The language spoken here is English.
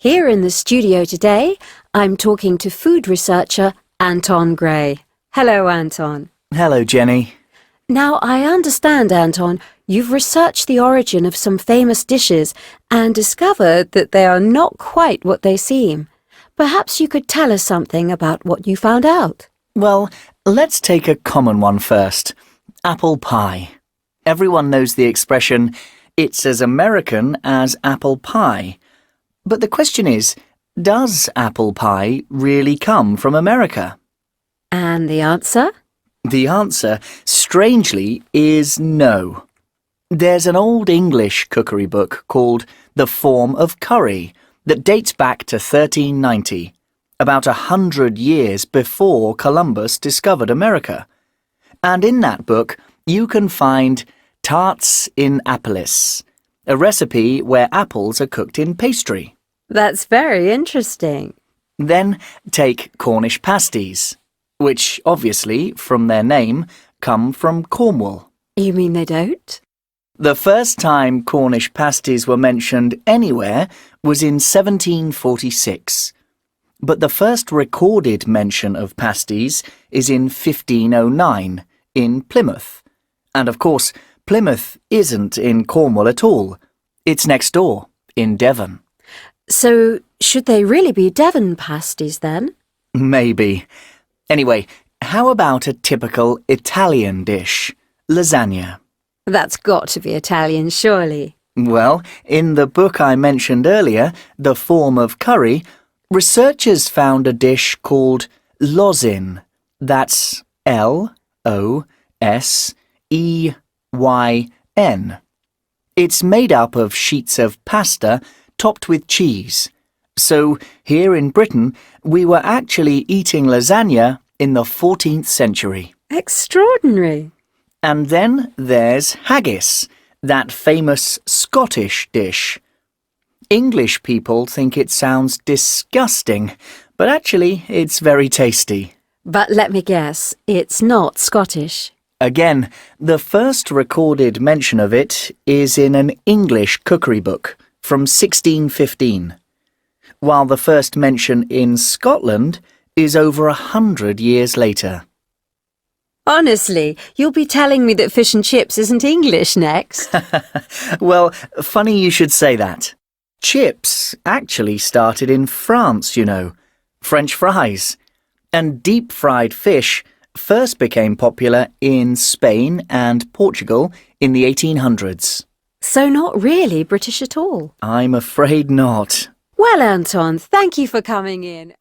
Here in the studio today, I'm talking to food researcher Anton Gray. Hello, Anton. Hello, Jenny. Now, I understand, Anton, you've researched the origin of some famous dishes and discovered that they are not quite what they seem. Perhaps you could tell us something about what you found out. Well, let's take a common one first. Apple pie. Everyone knows the expression, it's as American as apple pie. But the question is, does apple pie really come from America? And the answer? The answer, strangely, is no. There's an old English cookery book called The Form of Curry that dates back to 1390, about 100 years before Columbus discovered America. And in that book, you can find tarts in appelis, a recipe where apples are cooked in pastry. That's very interesting. Then take Cornish pasties, which obviously, from their name, come from Cornwall. You mean they don't? The first time Cornish pasties were mentioned anywhere was in 1746. But the first recorded mention of pasties is in 1509, in Plymouth. And of course, Plymouth isn't in Cornwall at all. It's next door, in Devon. So, should they really be Devon pasties then? Maybe. Anyway, how about a typical Italian dish? Lasagna. That's got to be Italian, surely. Well, in the book I mentioned earlier, The Form of Curry, researchers found a dish called lozin. That's L-O-S-E-Y-N. It's made up of sheets of pasta topped with cheese. So, here in Britain, we were actually eating lasagna in the 14th century. Extraordinary. And then there's haggis, that famous Scottish dish. English people think it sounds disgusting, but actually it's very tasty. But let me guess, it's not Scottish. Again, the first recorded mention of it is in an English cookery book from 1615, while the first mention in Scotland is over 100 years later. Honestly, you'll be telling me that fish and chips isn't English next. Well, funny you should say that. Chips actually started in France, you know. French fries. And deep-fried fish first became popular in Spain and Portugal in the 1800s. So not really British at all. I'm afraid not. Well, Anton, thank you for coming in.